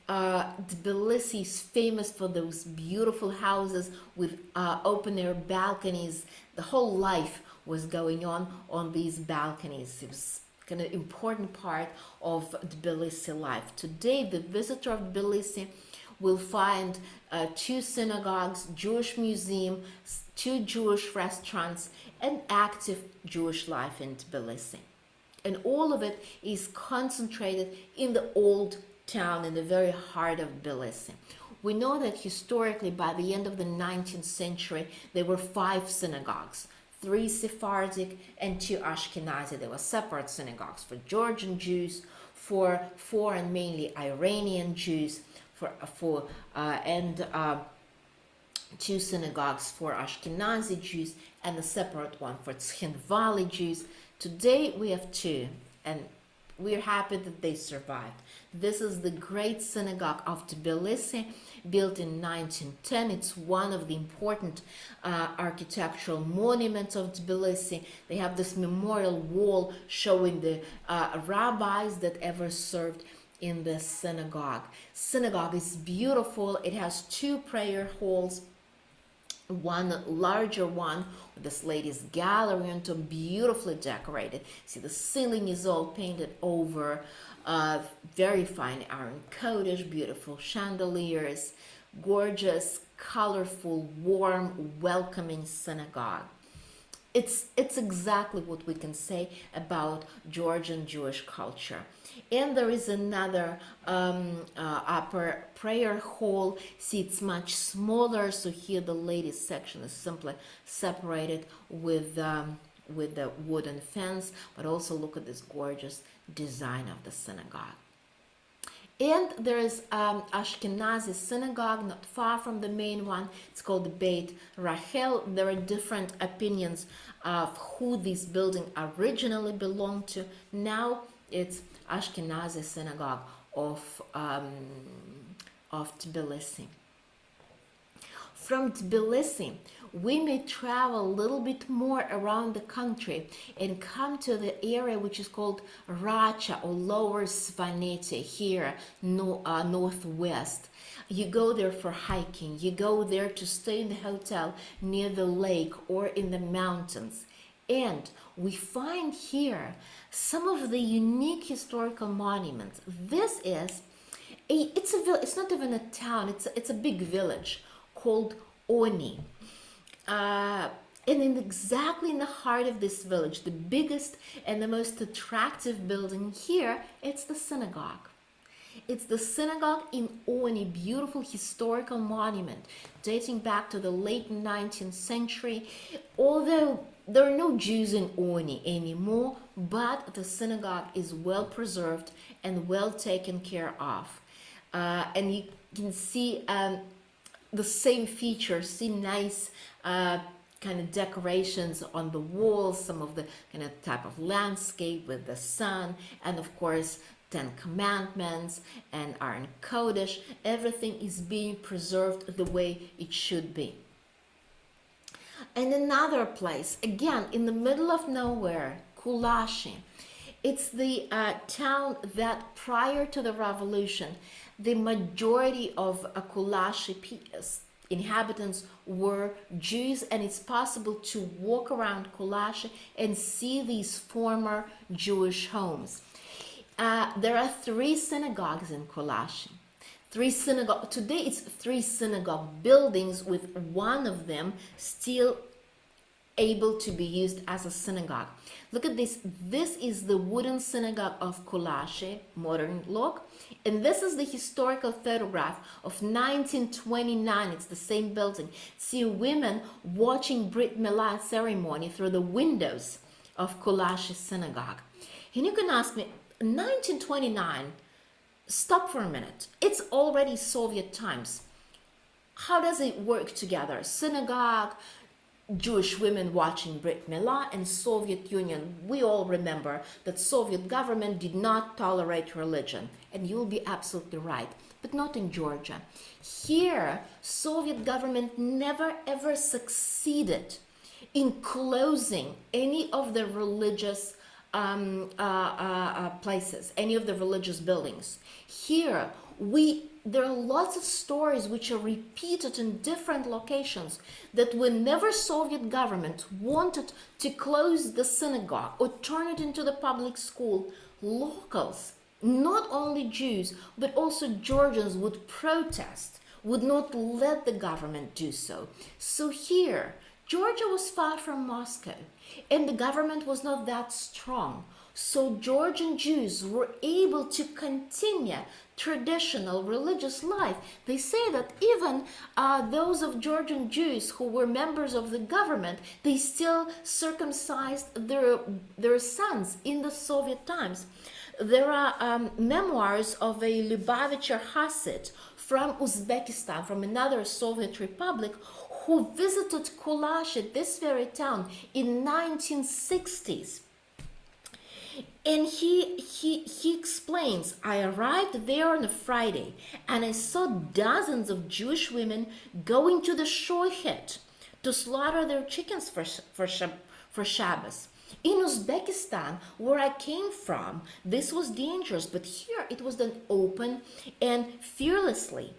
Tbilisi is famous for those beautiful houses with open-air balconies. The whole life was going on these balconies. It was kind of important part of Tbilisi life. Today, the visitor of Tbilisi will find 2 synagogues, Jewish museum, 2 Jewish restaurants, and active Jewish life in Tbilisi. And all of it is concentrated in the old town, in the very heart of Tbilisi. We know that historically, by the end of the 19th century, there were 5 synagogues, 3 Sephardic and 2 Ashkenazi. There were separate synagogues for Georgian Jews, for and mainly Iranian Jews, and 2 synagogues for Ashkenazi Jews, and a separate one for Tzhin Valley Jews. Today we have 2, and we're happy that they survived. This is the great synagogue of Tbilisi, built in 1910. It's one of the important architectural monuments of Tbilisi. They have this memorial wall showing the rabbis that ever served in the synagogue. Synagogue is beautiful. It has 2 prayer halls, one larger one with this lady's gallery on top, beautifully decorated. See, the ceiling is all painted over, very fine iron cottage, beautiful chandeliers, gorgeous, colorful, warm, welcoming synagogue. It's exactly what we can say about Georgian Jewish culture. And there is another upper prayer hall. See, it's much smaller, so here the ladies section is simply separated with the wooden fence. But also look at this gorgeous design of the synagogue. And there is Ashkenazi synagogue not far from the main one. It's called the Beit Rachel. There are different opinions of who this building originally belonged to. Now it's Ashkenazi synagogue of Tbilisi. From Tbilisi, we may travel a little bit more around the country and come to the area which is called Racha or Lower Svaneti here, northwest. You go there for hiking. You go there to stay in the hotel near the lake or in the mountains. And we find here some of the unique historical monuments. This is it's not even a town, it's a big village called Oni. And exactly in the heart of this village, the biggest and the most attractive building here, it's the synagogue. It's the synagogue in Oni, beautiful historical monument dating back to the late 19th century. Although there are no Jews in Oni anymore, but the synagogue is well preserved and well taken care of. And you can see the same features, see nice kind of decorations on the walls, some of the kind of type of landscape with the sun, and of course 10 Commandments and Iron Kodesh. Everything is being preserved the way it should be. And another place, again, in the middle of nowhere, Kulashi. It's the town that prior to the revolution, the majority of Kulashi inhabitants were Jews, and it's possible to walk around Kulashi and see these former Jewish homes. There are 3 synagogues in Kulashi. Today it's 3 synagogue buildings, with one of them still able to be used as a synagogue. Look at this. This is the wooden synagogue of Kulashi, modern look. And this is the historical photograph of 1929. It's the same building. See women watching Brit Milah ceremony through the windows of Kulashi synagogue. And you can ask me, 1929, stop for a minute. It's already Soviet times. How does it work together? Synagogue, Jewish women watching Brit Milah, and Soviet Union. We all remember that Soviet government did not tolerate religion, and you'll be absolutely right, but not in Georgia. Here, Soviet government never ever succeeded in closing any of the religious places, any of the religious buildings. Here, we there are lots of stories which are repeated in different locations that whenever Soviet government wanted to close the synagogue or turn it into the public school, locals, not only Jews, but also Georgians, would protest, would not let the government do so. So here, Georgia was far from Moscow, and the government was not that strong. So Georgian Jews were able to continue traditional religious life. They say that even those of Georgian Jews who were members of the government, they still circumcised their sons in the Soviet times. There are memoirs of a Lubavitcher Hasid from Uzbekistan, from another Soviet republic, who visited Kulashe, this very town, in 1960s. And he explains, I arrived there on a Friday and I saw dozens of Jewish women going to the showhead to slaughter their chickens for Shabbos. In Uzbekistan, where I came from, this was dangerous, but here it was done open and fearlessly.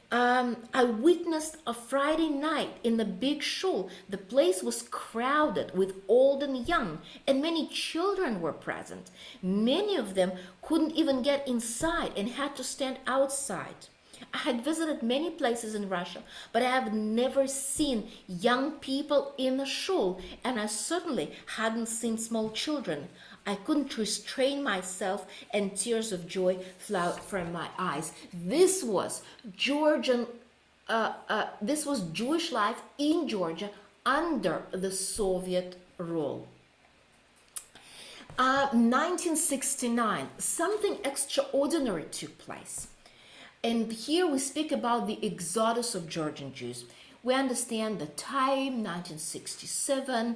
I witnessed a Friday night in the big shul. The place was crowded with old and young, and many children were present. Many of them couldn't even get inside and had to stand outside. I had visited many places in Russia, but I have never seen young people in a shul, and I certainly hadn't seen small children. I couldn't restrain myself, and tears of joy flowed from my eyes. This was this was Jewish life in Georgia under the Soviet rule. 1969, something extraordinary took place. And here we speak about the exodus of Georgian Jews. We understand the time, 1967,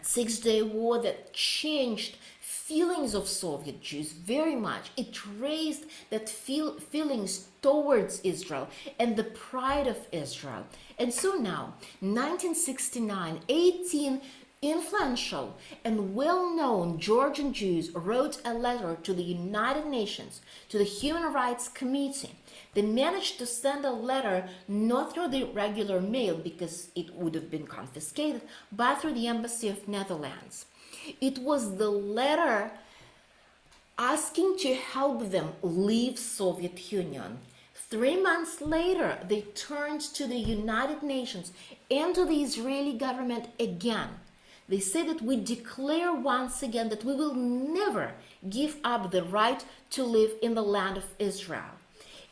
Six-Day War that changed feelings of Soviet Jews very much. It raised that feelings towards Israel and the pride of Israel. And so now, 1969, 18 influential and well-known Georgian Jews wrote a letter to the United Nations, to the Human Rights Committee. They managed to send a letter not through the regular mail because it would have been confiscated, but through the Embassy of Netherlands. It was the letter asking to help them leave Soviet Union. 3 months later, they turned to the United Nations and to the Israeli government again. They say that we declare once again that we will never give up the right to live in the land of Israel.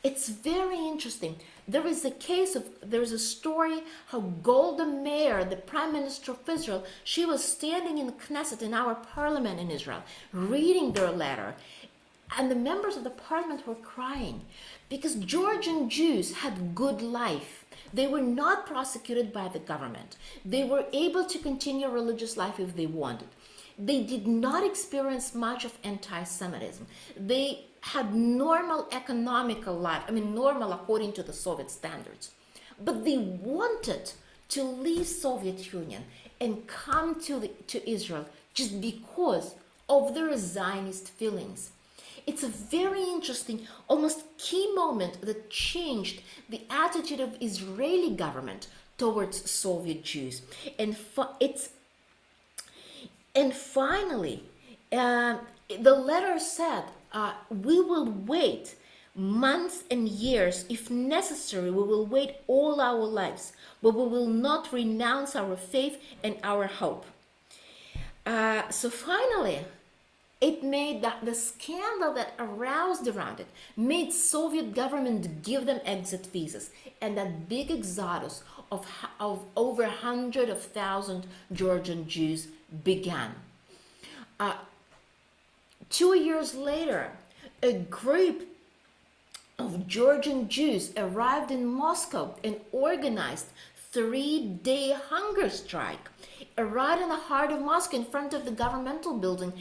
It's very interesting. There is a story how Golda Meir, the Prime Minister of Israel, she was standing in Knesset, in our parliament in Israel, reading their letter. And the members of the parliament were crying because Georgian Jews had good life. They were not prosecuted by the government. They were able to continue religious life if they wanted. They did not experience much of anti-Semitism. They had normal economical life, normal according to the Soviet standards. But they wanted to leave Soviet Union and come to Israel just because of their Zionist feelings. It's a very interesting, almost key moment that changed the attitude of Israeli government towards Soviet Jews. And finally, the letter said, we will wait months and years. If necessary, we will wait all our lives, but we will not renounce our faith and our hope. So finally, it made the scandal that aroused around it made Soviet government give them exit visas, and that big exodus of over 100,000 Georgian Jews began. 2 years later, a group of Georgian Jews arrived in Moscow and organized 3-day hunger strike right in the heart of Moscow, in front of the governmental building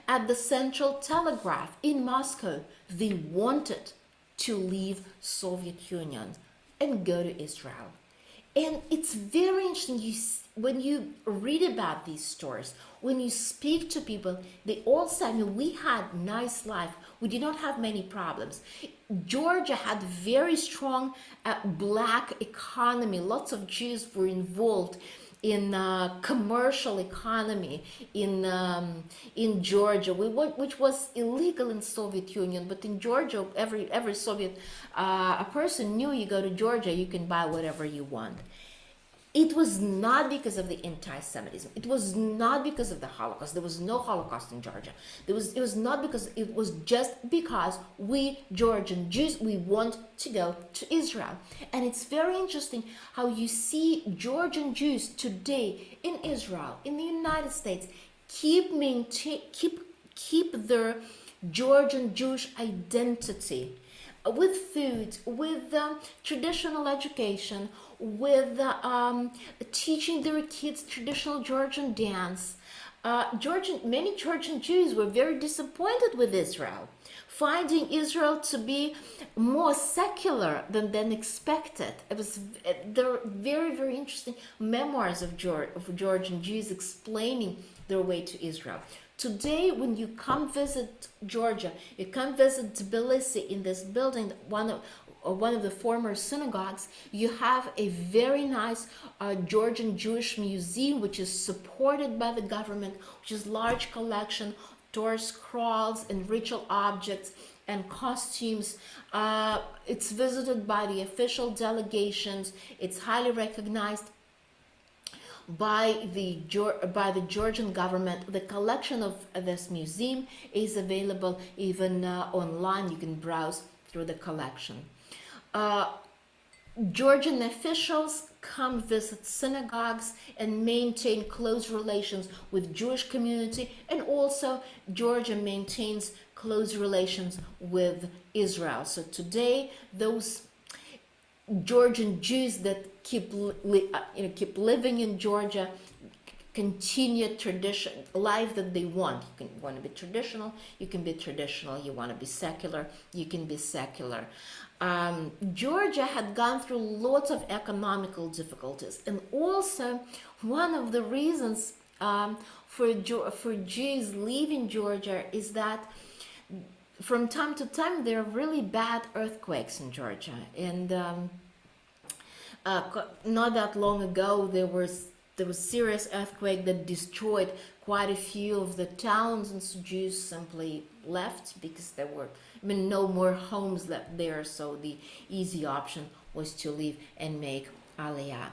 at the Central Telegraph in Moscow. They wanted to leave Soviet Union and go to Israel. And it's very interesting, when you read about these stories, when you speak to people, they all say, we had nice life. we did not have many problems. Georgia had very strong black economy. Lots of Jews were involved in commercial economy in Georgia, which was illegal in Soviet Union. But in Georgia, every Soviet a person knew, you go to Georgia, you can buy whatever you want. It was not because of the anti-Semitism. It was not because of the Holocaust. There was no Holocaust in Georgia. It was not because, it was just because we Georgian Jews, we want to go to Israel. And it's very interesting how you see Georgian Jews today in Israel, in the United States, keep their Georgian Jewish identity with food, with traditional education, with teaching their kids traditional Georgian dance. Many Georgian Jews were very disappointed with Israel, finding Israel to be more secular than expected. There are very, very interesting memoirs of Georgian Jews explaining their way to Israel. Today, when you come visit Georgia, you come visit Tbilisi, in this building, one of the former synagogues, you have a very nice Georgian Jewish museum, which is supported by the government, which is large collection, Torah scrolls and ritual objects and costumes. It's visited by the official delegations. It's highly recognized by the Georgian government. The collection of this museum is available even online. You can browse through the collection. Georgian officials come visit synagogues and maintain close relations with Jewish community, and also Georgia maintains close relations with Israel. So today, those Georgian Jews that keep living in Georgia continue tradition life that they want. You can want to be traditional, you can be traditional. You want to be secular, you can be secular. Georgia had gone through lots of economical difficulties, and also one of the reasons for Jews leaving Georgia is that from time to time there are really bad earthquakes in Georgia, and not that long ago there was serious earthquake that destroyed quite a few of the towns, and so Jews simply left because there were no more homes left there. So the easy option was to leave and make Aliyah.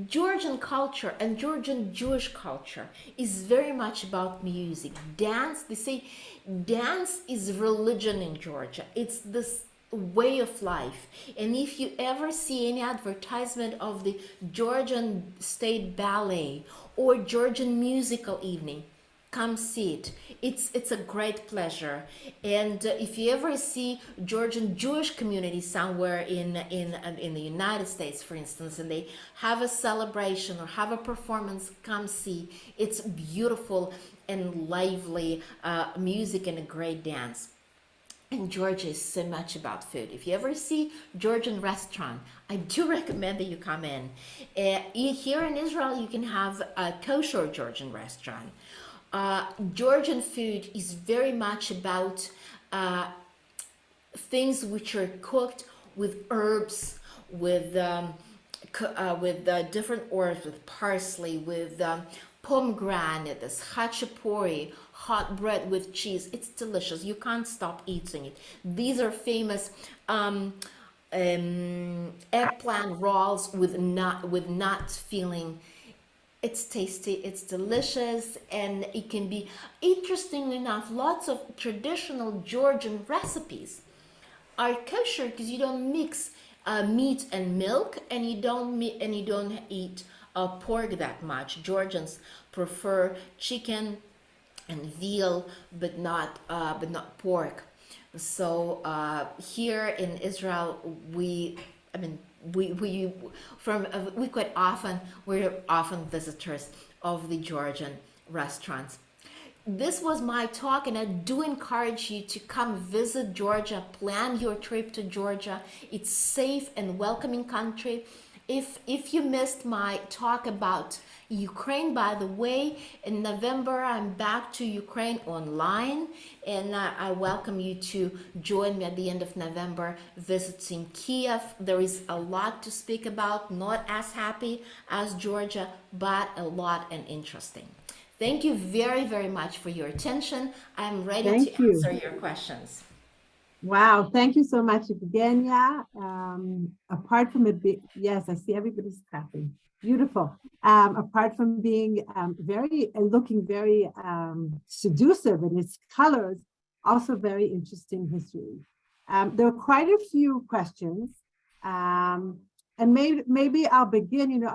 Georgian culture and Georgian Jewish culture is very much about music, dance. They say dance is religion in Georgia. It's this way of life. And if you ever see any advertisement of the Georgian State Ballet or Georgian Musical Evening, come see it. It's a great pleasure. And if you ever see Georgian Jewish community somewhere in the United States, for instance, and they have a celebration or have a performance, come see. It's beautiful and lively music and a great dance. And Georgia is so much about food. If you ever see Georgian restaurant, I do recommend that you come in. Here in Israel, you can have a kosher Georgian restaurant. Georgian food is very much about things which are cooked with herbs, with different herbs, with parsley, with pomegranate, this khachapuri, hot bread with cheese. It's delicious. You can't stop eating it. These are famous eggplant rolls with nut filling. It's tasty, it's delicious, and it can be, interestingly enough, lots of traditional Georgian recipes are kosher because you don't mix meat and milk, and you don't eat pork that much. Georgians prefer chicken and veal, but not pork. So here in Israel, we're often visitors of the Georgian restaurants. This was my talk, and I do encourage you to come visit Georgia, plan your trip to Georgia. It's safe and welcoming country. if you missed my talk about Ukraine, by the way, in November I'm back to Ukraine online, and I welcome you to join me at the end of November visiting Kiev. There is a lot to speak about, not as happy as Georgia, but a lot and interesting. Thank you very, very much for your attention. I'm ready to Thank you. answer your questions. Wow, thank you so much, Evgenia. Apart from it, yes, I see everybody's clapping. Beautiful. Apart from being looking very seductive in its colors, also very interesting history. There were quite a few questions, and maybe I'll begin.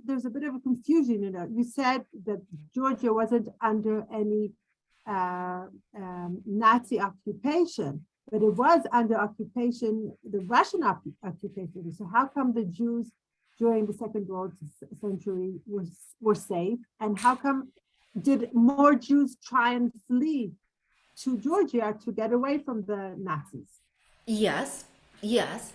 There's a bit of a confusion. You said that Georgia wasn't under any Nazi occupation, but it was under occupation, the Russian occupation. So how come the Jews during the Second World Century were safe? And how come did more Jews try and flee to Georgia to get away from the Nazis? Yes, yes.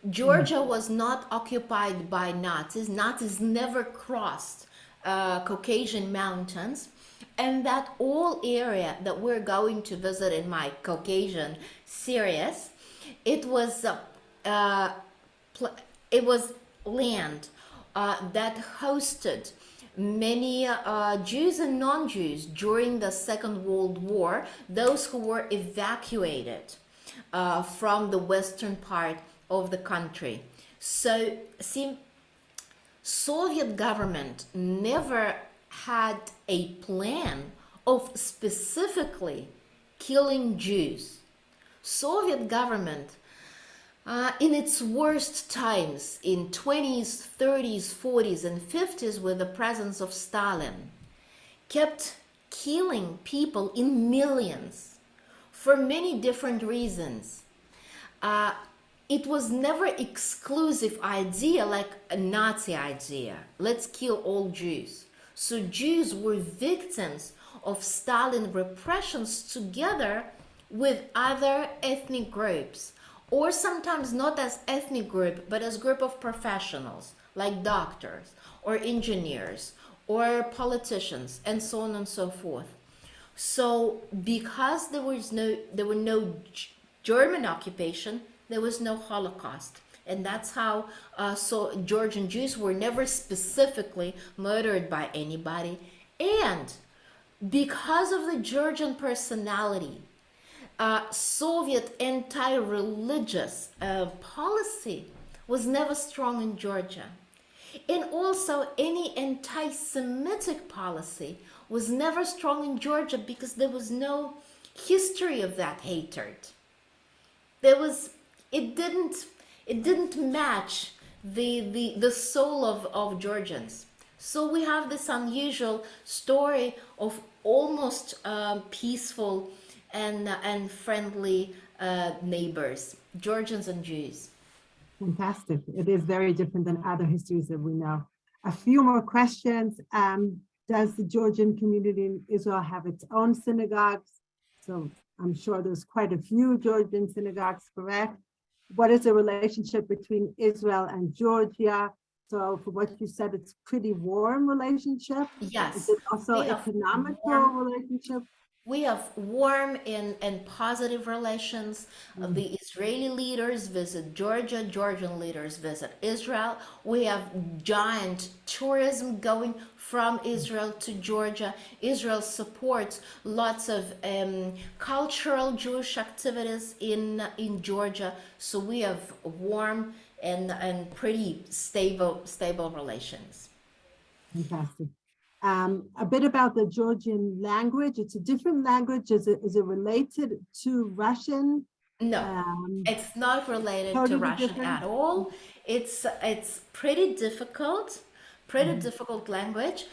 Georgia was not occupied by Nazis. Nazis never crossed Caucasus Mountains. And that whole area that we're going to visit in my Caucasian series, it was land that hosted many Jews and non-Jews during the Second World War, those who were evacuated from the western part of the country. So, see, Soviet government never had a plan of specifically killing Jews. Soviet government, in its worst times, in 20s, 30s, 40s, and 50s, with the presence of Stalin, kept killing people in millions for many different reasons. It was never exclusive idea like a Nazi idea. Let's kill all Jews. So Jews were victims of Stalin repressions together with other ethnic groups, or sometimes not as ethnic group, but as group of professionals like doctors or engineers or politicians and so on and so forth. So because there were no German occupation, there was no Holocaust. And that's how Georgian Jews were never specifically murdered by anybody. And because of the Georgian personality, Soviet anti-religious policy was never strong in Georgia. And also any anti-Semitic policy was never strong in Georgia because there was no history of that hatred. It didn't match the soul of Georgians. So we have this unusual story of almost peaceful and friendly neighbors, Georgians and Jews. Fantastic. It is very different than other histories that we know. A few more questions. Does the Georgian community in Israel have its own synagogues? So I'm sure there's quite a few Georgian synagogues, correct? What is the relationship between Israel and Georgia? So for what you said, it's pretty warm relationship. Yes. Is it also economical relationship? We have warm and positive relations. The Israeli leaders visit Georgia, Georgian leaders visit Israel. We have giant tourism going from Israel to Georgia. Israel supports lots of cultural Jewish activities in Georgia. So we have warm and pretty stable relations. Fantastic. A bit about the Georgian language. It's a different language. Is it related to Russian? No, it's not related totally to Russian different? at all. It's pretty difficult language,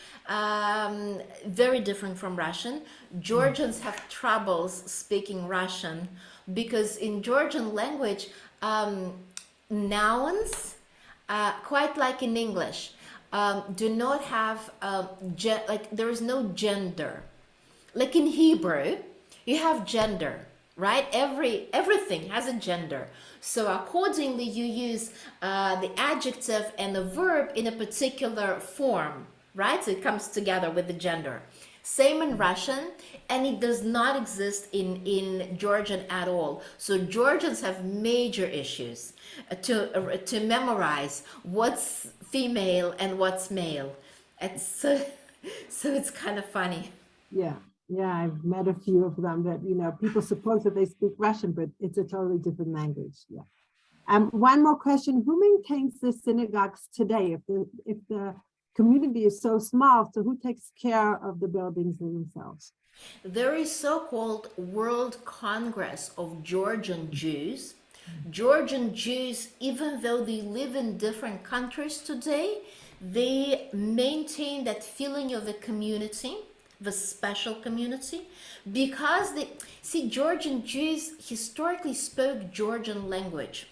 very different from Russian. Georgians have troubles speaking Russian because in Georgian language, nouns, quite like in English, do not have there is no gender. Like in Hebrew, you have gender. right? Everything has a gender. So accordingly, you use the adjective and the verb in a particular form, right? So it comes together with the gender. Same in Russian, and it does not exist in Georgian at all. So Georgians have major issues to memorize what's female and what's male. It's so it's kind of funny. Yeah, yeah, I've met a few of them that, people suppose that they speak Russian, but it's a totally different language. Yeah. One more question: who maintains the synagogues today? If the community is so small, so who takes care of the buildings themselves? There is so-called World Congress of Georgian Jews. Georgian Jews, even though they live in different countries today, they maintain that feeling of a community, the special community, because they see Georgian Jews historically spoke Georgian language.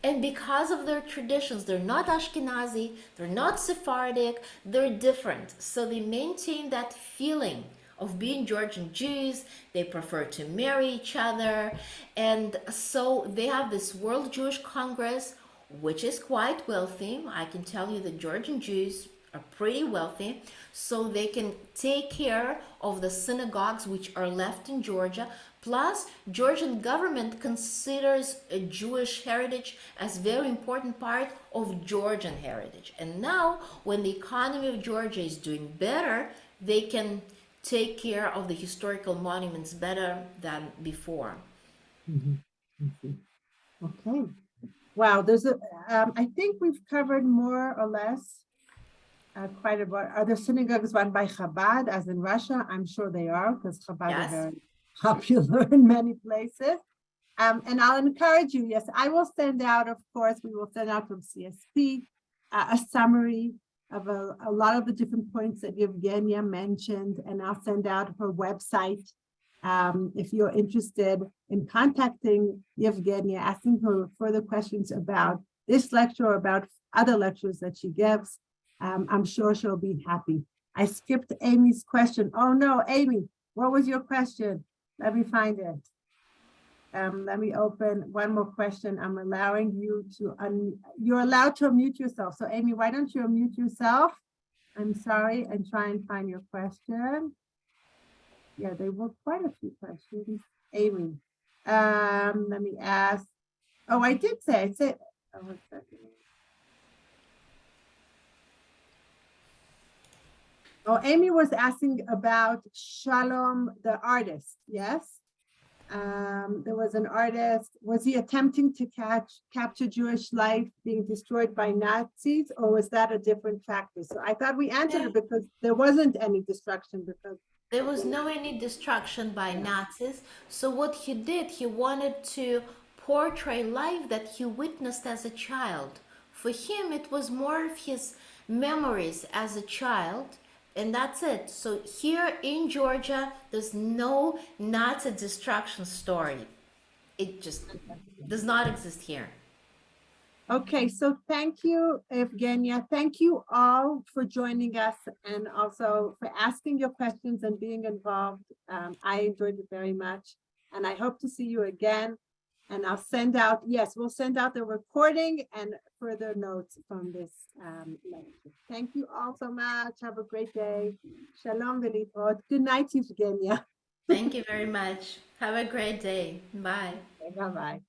And because of their traditions, they're not Ashkenazi, they're not Sephardic, they're different. So they maintain that feeling of being Georgian Jews. They prefer to marry each other. And so they have this World Jewish Congress, which is quite wealthy. I can tell you the Georgian Jews are pretty wealthy, so they can take care of the synagogues which are left in Georgia. Plus, Georgian government considers a Jewish heritage as very important part of Georgian heritage. And now, when the economy of Georgia is doing better, they can take care of the historical monuments better than before. Okay. Wow, I think we've covered more or less quite a bit. Are the synagogues run by Chabad, as in Russia? I'm sure they are, because Chabad Yes. are very popular in many places. And I'll encourage you, yes, I will send out, of course, we will send out from CSP a summary of a lot of the different points that Evgenia mentioned, and I'll send out her website. If you're interested in contacting Evgenia, asking her further questions about this lecture or about other lectures that she gives, I'm sure she'll be happy. I skipped Amy's question. Oh no, Amy, what was your question? Let me find it. Let me open one more question. I'm allowing you to, you're allowed to unmute yourself. So Amy, why don't you unmute yourself? I'm sorry, and try and find your question. Yeah, there were quite a few questions. Amy, let me ask. Oh, I did say, oh, 1 second. Oh, Amy was asking about Shalom, the artist, yes? There was an artist, was he attempting to capture Jewish life being destroyed by Nazis, or was that a different factor? So I thought we answered it because there wasn't any destruction, because there was no any destruction by Nazis. So what he did, he wanted to portray life that he witnessed as a child. For him, it was more of his memories as a child, and that's it. So here in Georgia, there's no Nazi destruction story. It just does not exist here. Okay, so thank you, Evgenia. Thank you all for joining us and also for asking your questions and being involved. I enjoyed it very much, and I hope to see you again. And I'll send out, yes, we'll send out the recording and further notes from this lecture. Thank you all so much. Have a great day. Shalom v'litrot. Good night, Evgenia. Thank you very much. Have a great day. Bye. Bye-bye.